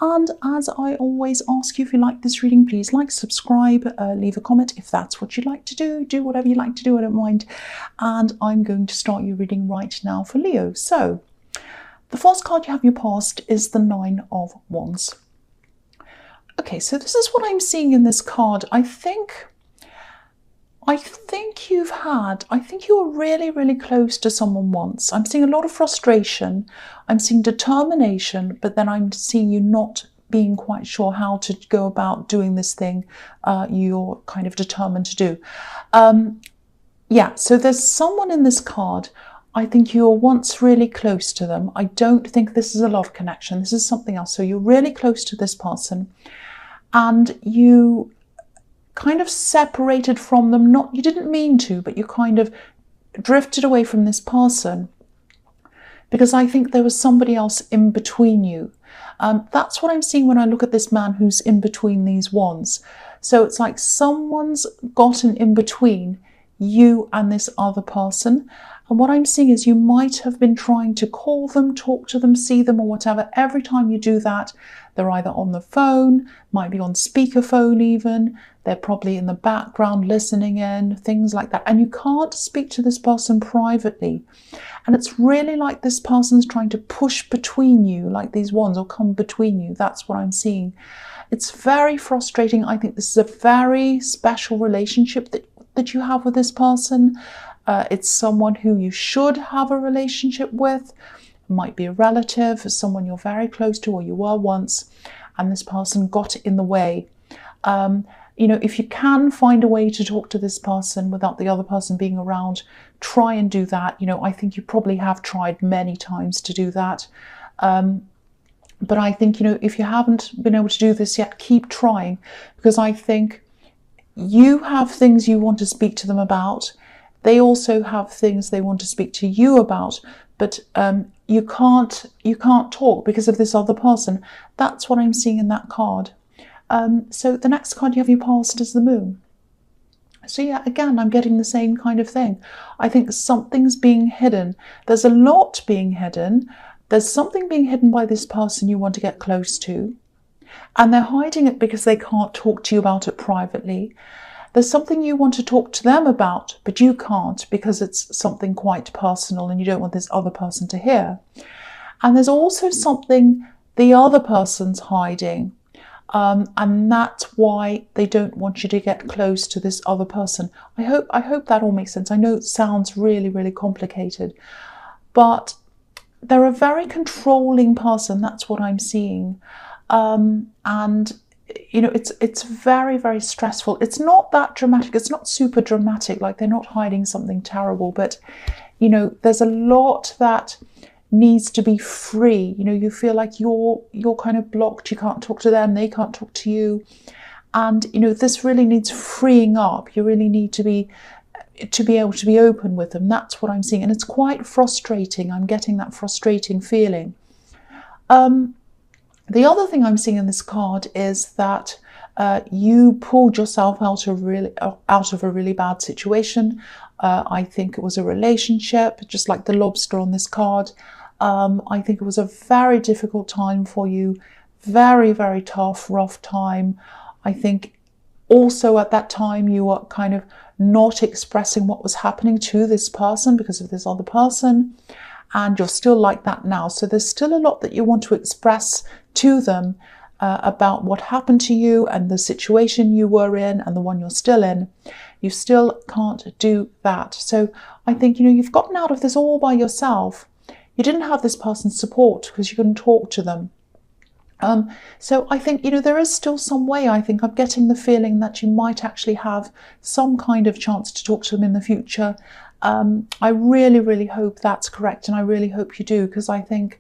And as I always ask you, if you like this reading, please like, subscribe, leave a comment if that's what you'd like to do. Do whatever you like to do, I don't mind. And I'm going to start your reading right now for Leo. So the first card you have in your past is the Nine of Wands. Okay, so this is what I'm seeing in this card. I think you were really, really close to someone once. I'm seeing a lot of frustration. I'm seeing determination, but then I'm seeing you not being quite sure how to go about doing this thing you're kind of determined to do. Yeah, so there's someone in this card. I think you were once really close to them. I don't think this is a love connection. This is something else. So you're really close to this person and you kind of separated from them. You didn't mean to, but you kind of drifted away from this person because I think there was somebody else in between you. That's what I'm seeing when I look at this man who's in between these wands. So it's like someone's gotten in between you and this other person. And what I'm seeing is you might have been trying to call them, talk to them, see them or whatever. Every time you do that, they're either on the phone, might be on speakerphone even. They're probably in the background listening in, things like that. And you can't speak to this person privately. And it's really like this person's trying to push between you, like these wands, or come between you. That's what I'm seeing. It's very frustrating. I think this is a very special relationship that you have with this person. It's someone who you should have a relationship with. It might be a relative, someone you're very close to or you were once, and this person got in the way. You know, if you can find a way to talk to this person without the other person being around, try and do that. You know, I think you probably have tried many times to do that. But I think, you know, if you haven't been able to do this yet, keep trying, because I think you have things you want to speak to them about. They also have things they want to speak to you about, but you can't talk because of this other person. That's what I'm seeing in that card. So the next card you have in your past is the Moon. So yeah, again, I'm getting the same kind of thing. I think something's being hidden. There's a lot being hidden. There's something being hidden by this person you want to get close to, and they're hiding it because they can't talk to you about it privately. There's something you want to talk to them about, but you can't because it's something quite personal and you don't want this other person to hear. And there's also something the other person's hiding. And that's why they don't want you to get close to this other person. I hope that all makes sense. I know it sounds really, really complicated, but they're a very controlling person. That's what I'm seeing. And you know, it's very, very stressful. It's not that dramatic. It's not super dramatic, like they're not hiding something terrible, but you know, there's a lot that needs to be free. You know, you feel like you're kind of blocked. You can't talk to them, they can't talk to you. And you know, this really needs freeing up. You really need to be able to be open with them. That's what I'm seeing. And it's quite frustrating. I'm getting that frustrating feeling. The other thing I'm seeing in this card is that you pulled yourself out of a really bad situation. I think it was a relationship, just like the lobster on this card. I think it was a very difficult time for you. Very, very tough, rough time. I think also at that time you were kind of not expressing what was happening to this person because of this other person. And you're still like that now. So there's still a lot that you want to express to them about what happened to you and the situation you were in and the one you're still in. You still can't do that. So I think, you know, you've gotten out of this all by yourself. You didn't have this person's support because you couldn't talk to them. So I think, you know, there is still some way. I think I'm getting the feeling that you might actually have some kind of chance to talk to them in the future. I really, really hope that's correct, and I really hope you do, because I think,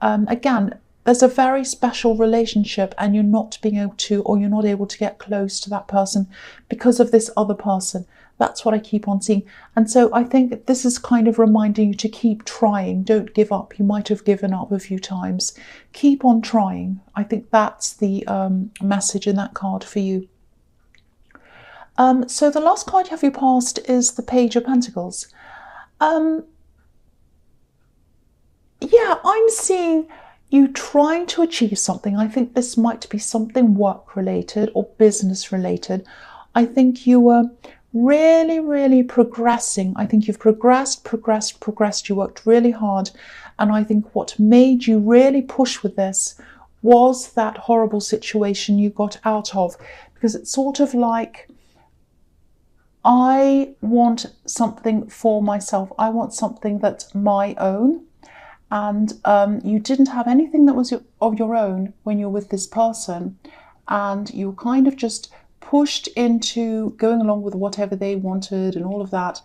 again, there's a very special relationship and you're not being able to, or you're not able to get close to that person because of this other person. That's what I keep on seeing. And so I think this is kind of reminding you to keep trying. Don't give up. You might have given up a few times. Keep on trying. I think that's the message in that card for you. So the last card you have your past is the Page of Pentacles. Yeah, I'm seeing you trying to achieve something. I think this might be something work related or business related. I think you were really, really progressing. I think you've progressed. You worked really hard. And I think what made you really push with this was that horrible situation you got out of. Because it's sort of like, I want something for myself. I want something that's my own. And you didn't have anything that was of your own when you're with this person. And you kind of just pushed into going along with whatever they wanted and all of that.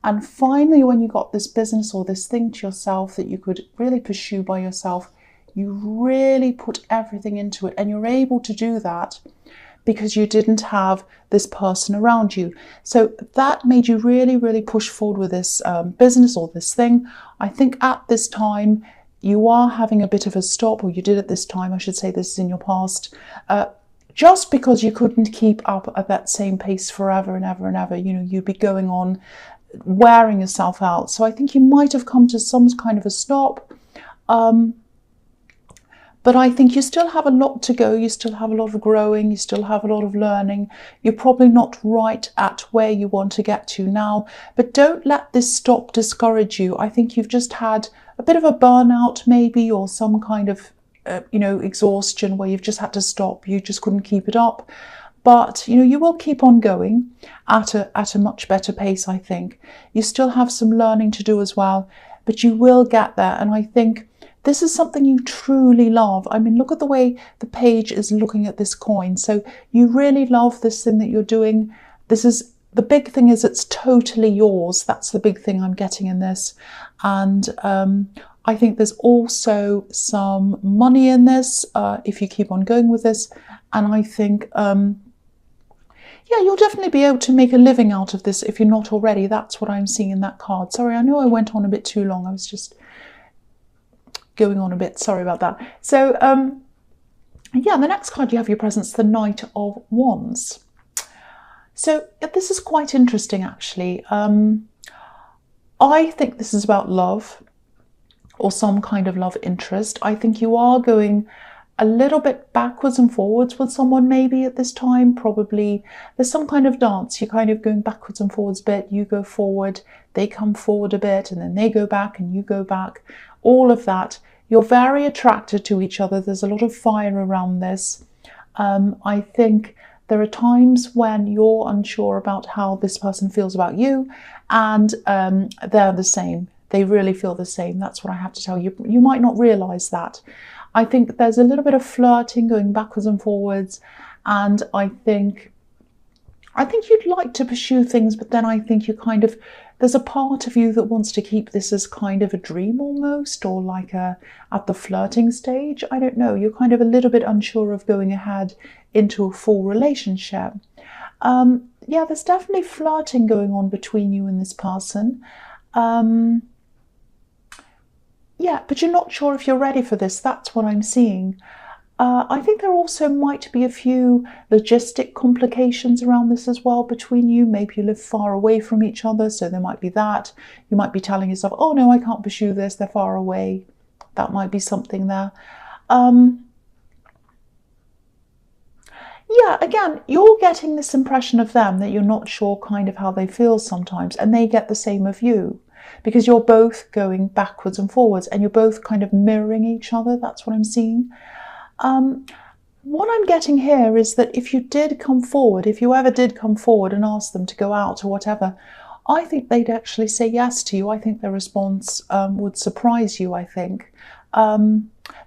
And finally, when you got this business or this thing to yourself that you could really pursue by yourself, you really put everything into it. And you're able to do that because you didn't have this person around you. So that made you really, really push forward with this business or this thing. I think at this time, you are having a bit of a stop, or you did at this time, I should say this is in your past, just because you couldn't keep up at that same pace forever and ever and ever. You know, you'd be going on, wearing yourself out. So I think you might have come to some kind of a stop. But I think you still have a lot to go. You still have a lot of growing. You still have a lot of learning. You're probably not right at where you want to get to now. But don't let this stop discourage you. I think you've just had a bit of a burnout maybe, or some kind of, exhaustion where you've just had to stop. You just couldn't keep it up. But, you will keep on going at a much better pace, I think. You still have some learning to do as well, but you will get there. And I think this is something you truly love. I mean, look at the way the page is looking at this coin. So you really love this thing that you're doing. The big thing is it's totally yours. That's the big thing I'm getting in this. And I think there's also some money in this if you keep on going with this. And I think, you'll definitely be able to make a living out of this if you're not already. That's what I'm seeing in that card. Sorry, I know I went on a bit too long. I was just going on a bit. Sorry about that. So, the next card you have your presence, the Knight of Wands. So this is quite interesting, actually. I think this is about love or some kind of love interest. I think you are going a little bit backwards and forwards with someone maybe at this time. Probably there's some kind of dance. You're kind of going backwards and forwards a bit. You go forward, they come forward a bit, and then they go back and you go back. All of that. You're very attracted to each other. There's a lot of fire around this. I think there are times when you're unsure about how this person feels about you, and they're the same. They really feel the same. That's what I have to tell you. You might not realize that. I think there's a little bit of flirting going backwards and forwards, and I think you'd like to pursue things, but then I think there's a part of you that wants to keep this as kind of a dream almost, or like at the flirting stage. I don't know. You're kind of a little bit unsure of going ahead into a full relationship. There's definitely flirting going on between you and this person. But you're not sure if you're ready for this. That's what I'm seeing. I think there also might be a few logistic complications around this as well between you. Maybe you live far away from each other, so there might be that. You might be telling yourself, oh no, I can't pursue this, they're far away. That might be something there. Again, you're getting this impression of them that you're not sure kind of how they feel sometimes, and they get the same of you. Because you're both going backwards and forwards, and you're both kind of mirroring each other. That's what I'm seeing. What I'm getting here is that if you did come forward, if you ever did come forward and ask them to go out or whatever, I think they'd actually say yes to you. I think their response would surprise you, I think.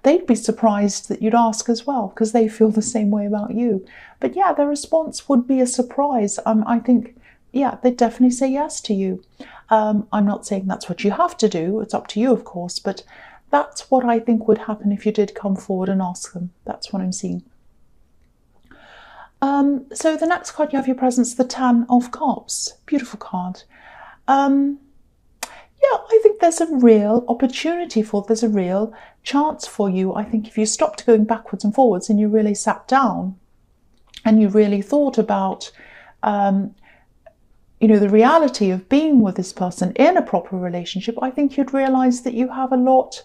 They'd be surprised that you'd ask as well, because they feel the same way about you. But yeah, their response would be a surprise. I think, they'd definitely say yes to you. I'm not saying that's what you have to do. It's up to you, of course, but that's what I think would happen if you did come forward and ask them. That's what I'm seeing. So the next card you have your presence, the Ten of Cups. Beautiful card. I think there's a real opportunity there's a real chance for you. I think if you stopped going backwards and forwards and you really sat down and you really thought about the reality of being with this person in a proper relationship, I think you'd realize that you have a lot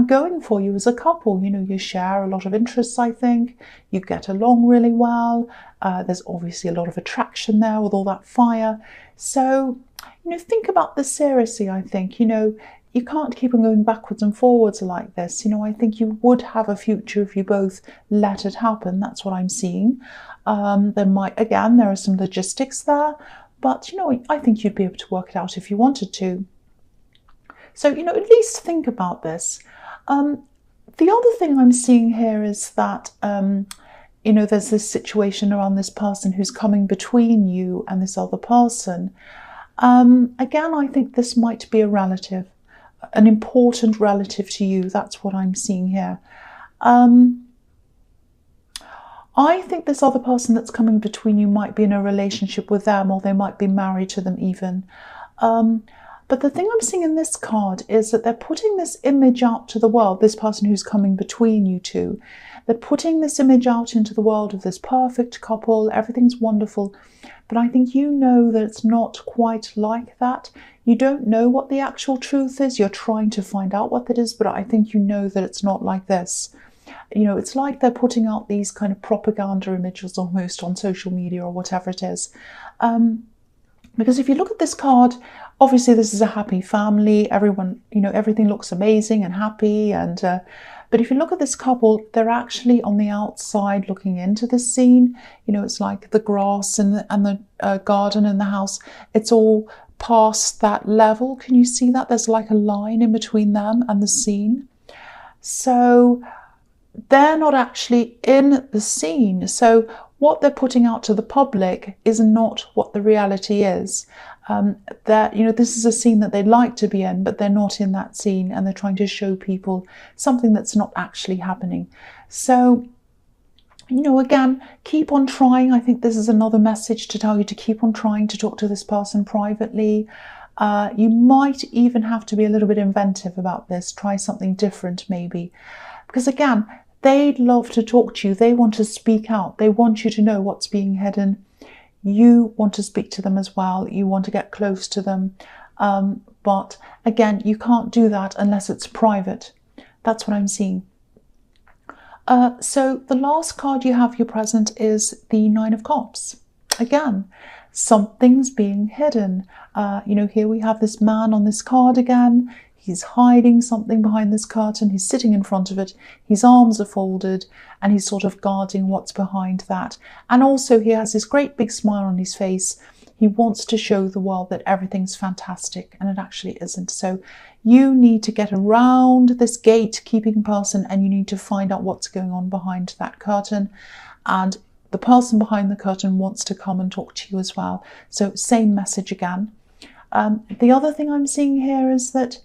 going for you as a couple. You know, you share a lot of interests, I think. You get along really well. There's obviously a lot of attraction there with all that fire. So, you know, think about this seriously, I think. You know, you can't keep on going backwards and forwards like this. You know, I think you would have a future if you both let it happen. That's what I'm seeing. There are some logistics there, but, you know, I think you'd be able to work it out if you wanted to. So, you know, at least think about this. The other thing I'm seeing here is that, you know, there's this situation around this person who's coming between you and this other person. Again, I think this might be a relative, an important relative to you. That's what I'm seeing here. I think this other person that's coming between you might be in a relationship with them, or they might be married to them even. But the thing I'm seeing in this card is that they're putting this image out to the world, this person who's coming between you two. They're putting this image out into the world of this perfect couple, everything's wonderful. But I think you know that it's not quite like that. You don't know what the actual truth is. You're trying to find out what that is, but I think you know that it's not like this. You know, it's like they're putting out these kind of propaganda images almost on social media or whatever it is. Because if you look at this card, obviously this is a happy family. Everyone, you know, everything looks amazing and happy. And but if you look at this couple, they're actually on the outside looking into the scene. You know, it's like the grass and the garden and the house. It's all past that level. Can you see that? There's like a line in between them and the scene. So they're not actually in the scene. So what they're putting out to the public is not what the reality is. That, you know, this is a scene that they'd like to be in, but they're not in that scene, and they're trying to show people something that's not actually happening. So, you know, again, keep on trying. I think this is another message to tell you to keep on trying to talk to this person privately. You might even have to be a little bit inventive about this. Try something different maybe. Because again, they'd love to talk to you. They want to speak out. They want you to know what's being hidden. You want to speak to them as well. You want to get close to them. But again, you can't do that unless it's private. That's what I'm seeing. So the last card you have your present is the Nine of Cups. Again, something's being hidden. You know, here we have this man on this card again. He's hiding something behind this curtain. He's sitting in front of it. His arms are folded and he's sort of guarding what's behind that. And also he has this great big smile on his face. He wants to show the world that everything's fantastic, and it actually isn't. So you need to get around this gatekeeping person, and you need to find out what's going on behind that curtain. And the person behind the curtain wants to come and talk to you as well. So same message again. The other thing I'm seeing here is that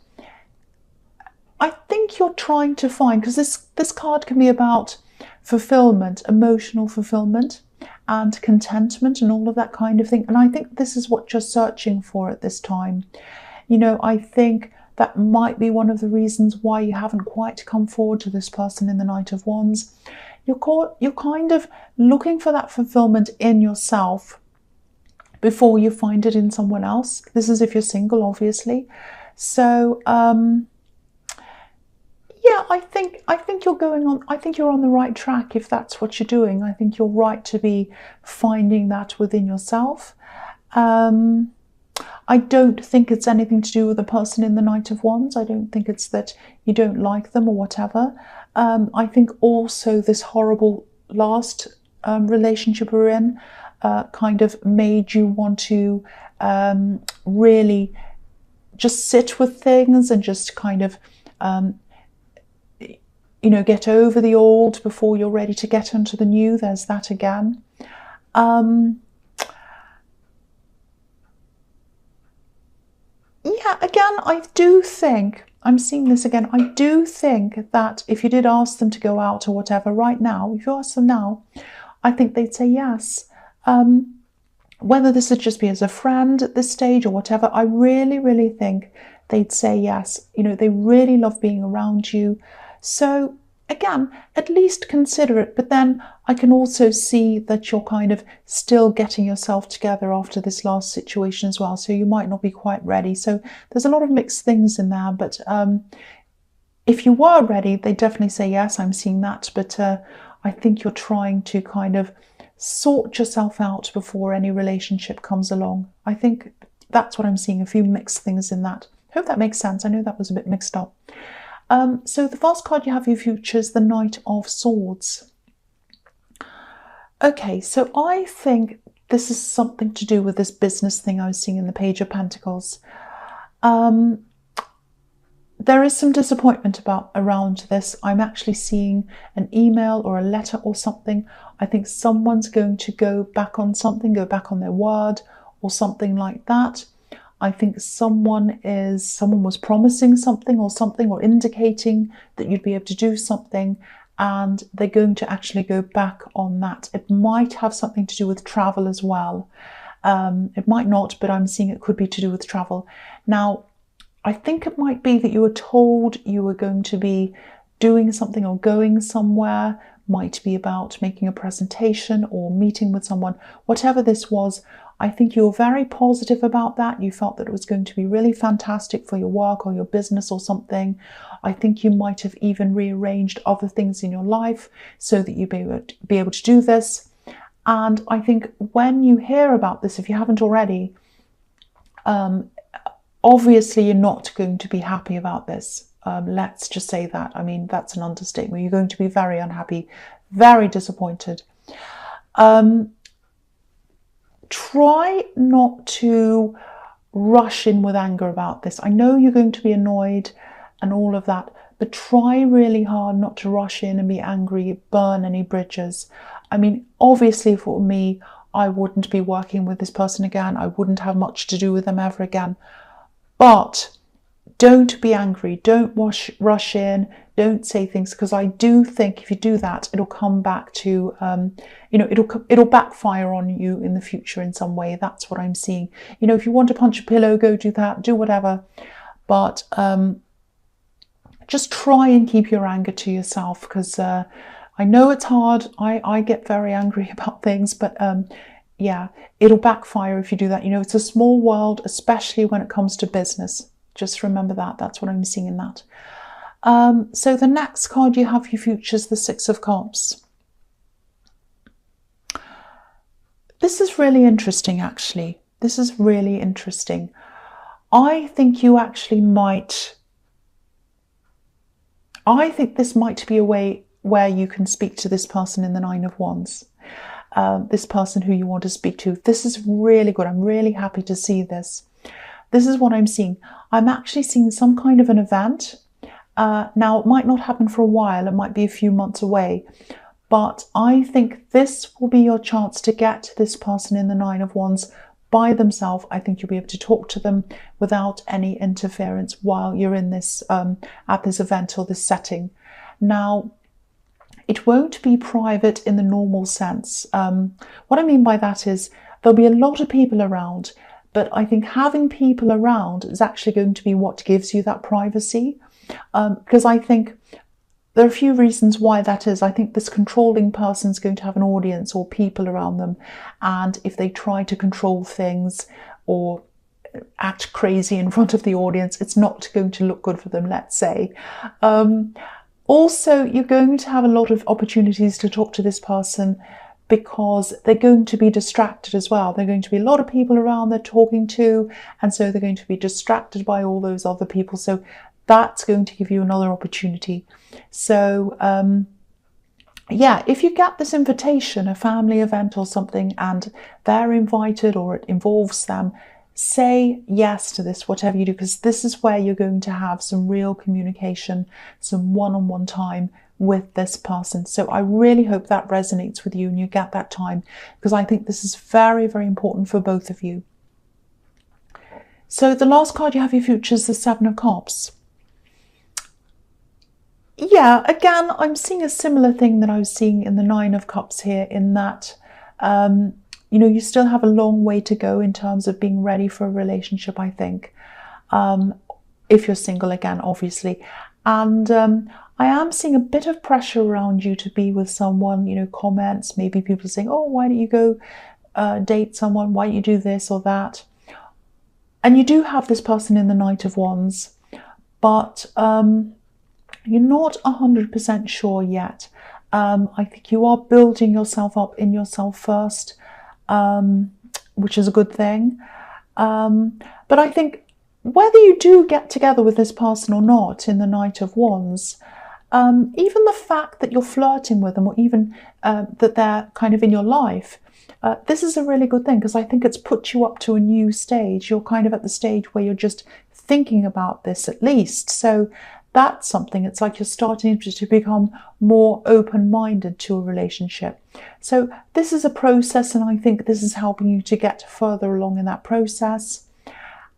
I think you're trying to find, because this card can be about fulfillment, emotional fulfillment and contentment and all of that kind of thing. And I think this is what you're searching for at this time. You know, I think that might be one of the reasons why you haven't quite come forward to this person in the Knight of Wands. You're kind of looking for that fulfillment in yourself before you find it in someone else. This is if you're single, obviously. So, yeah, I think you're going on. I think you're on the right track if that's what you're doing. I think you're right to be finding that within yourself. I don't think it's anything to do with the person in the Knight of Wands. I don't think it's that you don't like them or whatever. I think also this horrible last relationship we're in kind of made you want to really just sit with things and just kind of you know, get over the old before you're ready to get into the new. There's that again. Yeah, again, I do think, I'm seeing this again, I do think that if you did ask them to go out or whatever right now, if you ask them now, I think they'd say yes. Whether this would just be as a friend at this stage or whatever, I really, really think they'd say yes. You know, they really love being around you. So again, at least consider it. But then I can also see that you're kind of still getting yourself together after this last situation as well. So you might not be quite ready. So there's a lot of mixed things in there. But if you were ready, they definitely say yes, I'm seeing that. But I think you're trying to kind of sort yourself out before any relationship comes along. I think that's what I'm seeing, a few mixed things in that. Hope that makes sense. I know that was a bit mixed up. So the first card you have for your future is the Knight of Swords. Okay, so I think this is something to do with this business thing I was seeing in the Page of Pentacles. There is some disappointment around this. I'm actually seeing an email or a letter or something. I think someone's going to go back on something, go back on their word or something like that. I think someone was promising something or indicating that you'd be able to do something, and they're going to actually go back on that. It might have something to do with travel as well. It might not, but I'm seeing it could be to do with travel. Now, I think it might be that you were told you were going to be doing something or going somewhere. Might be about making a presentation or meeting with someone. Whatever this was, I think you were very positive about that. You felt that it was going to be really fantastic for your work or your business or something. I think you might have even rearranged other things in your life so that you'd be able to do this. And I think when you hear about this, if you haven't already, obviously you're not going to be happy about this. Let's just say that. I mean, that's an understatement. You're going to be very unhappy, very disappointed. Try not to rush in with anger about this. I know you're going to be annoyed and all of that, but try really hard not to rush in and be angry, burn any bridges. I mean, obviously for me, I wouldn't be working with this person again. I wouldn't have much to do with them ever again. But don't be angry. Don't rush in. Don't say things, because I do think if you do that, it'll come back to, it'll backfire on you in the future in some way. That's what I'm seeing. You know, if you want to punch a pillow, go do that, do whatever. But just try and keep your anger to yourself, because I know it's hard. I get very angry about things, but yeah, it'll backfire if you do that. You know, it's a small world, especially when it comes to business. Just remember that. That's what I'm seeing in that. So the next card you have for your future is the Six of Cups. This is really interesting, actually. This is really interesting. I think you actually might... I think this might be a way where you can speak to this person in the Nine of Wands. This person who you want to speak to. This is really good. I'm really happy to see this. This is what I'm seeing. I'm actually seeing some kind of an event. Now, it might not happen for a while. It might be a few months away. But I think this will be your chance to get to this person in the Nine of Wands by themselves. I think you'll be able to talk to them without any interference while you're in this, at this event or this setting. Now, it won't be private in the normal sense. What I mean by that is there'll be a lot of people around, but I think having people around is actually going to be what gives you that privacy. Because I think there are a few reasons why that is. I think this controlling person is going to have an audience or people around them. And if they try to control things or act crazy in front of the audience, it's not going to look good for them, let's say. Also, you're going to have a lot of opportunities to talk to this person because they're going to be distracted as well. There are going to be a lot of people around they're talking to, and so they're going to be distracted by all those other people. So that's going to give you another opportunity. So, yeah, if you get this invitation, a family event or something, and they're invited or it involves them, say yes to this, whatever you do, because this is where you're going to have some real communication, some one-on-one time with this person. So I really hope that resonates with you and you get that time, because I think this is very, very important for both of you. So the last card you have for your future is the Seven of Cups. Yeah, again, I'm seeing a similar thing that I was seeing in the Nine of Cups here, in that, you know, you still have a long way to go in terms of being ready for a relationship, I think. If you're single, again, obviously. And I am seeing a bit of pressure around you to be with someone, you know, comments, maybe people saying, oh, why don't you go date someone? Why don't you do this or that? And you do have this person in the Knight of Wands, but You're not 100% sure yet. I think you are building yourself up in yourself first, which is a good thing. But I think whether you do get together with this person or not in the Knight of Wands, even the fact that you're flirting with them, or even that they're kind of in your life, this is a really good thing, because I think it's put you up to a new stage. You're kind of at the stage where you're just thinking about this at least. So that's something. It's like you're starting to become more open-minded to a relationship. So this is a process, and I think this is helping you to get further along in that process.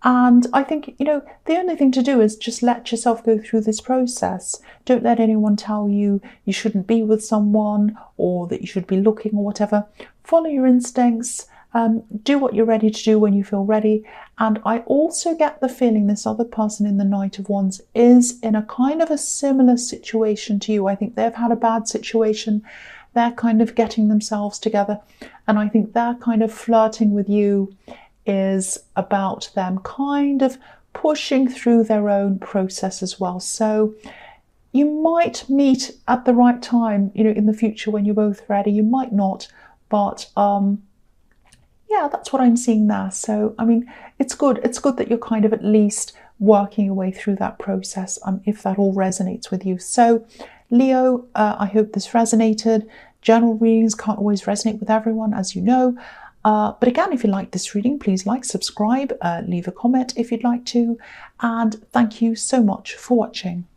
And I think, you know, the only thing to do is just let yourself go through this process. Don't let anyone tell you you shouldn't be with someone, or that you should be looking, or whatever. Follow your instincts. Do what you're ready to do when you feel ready. And I also get the feeling this other person in the Knight of Wands is in a kind of a similar situation to you. I think they've had a bad situation. They're kind of getting themselves together. And I think they're kind of flirting with you is about them kind of pushing through their own process as well. So you might meet at the right time, you know, in the future when you're both ready. You might not, but yeah, that's what I'm seeing there. So, I mean, it's good. It's good that you're kind of at least working your way through that process, if that all resonates with you. So, Leo, I hope this resonated. General readings can't always resonate with everyone, as you know. But again, if you like this reading, please like, subscribe, leave a comment if you'd like to. And thank you so much for watching.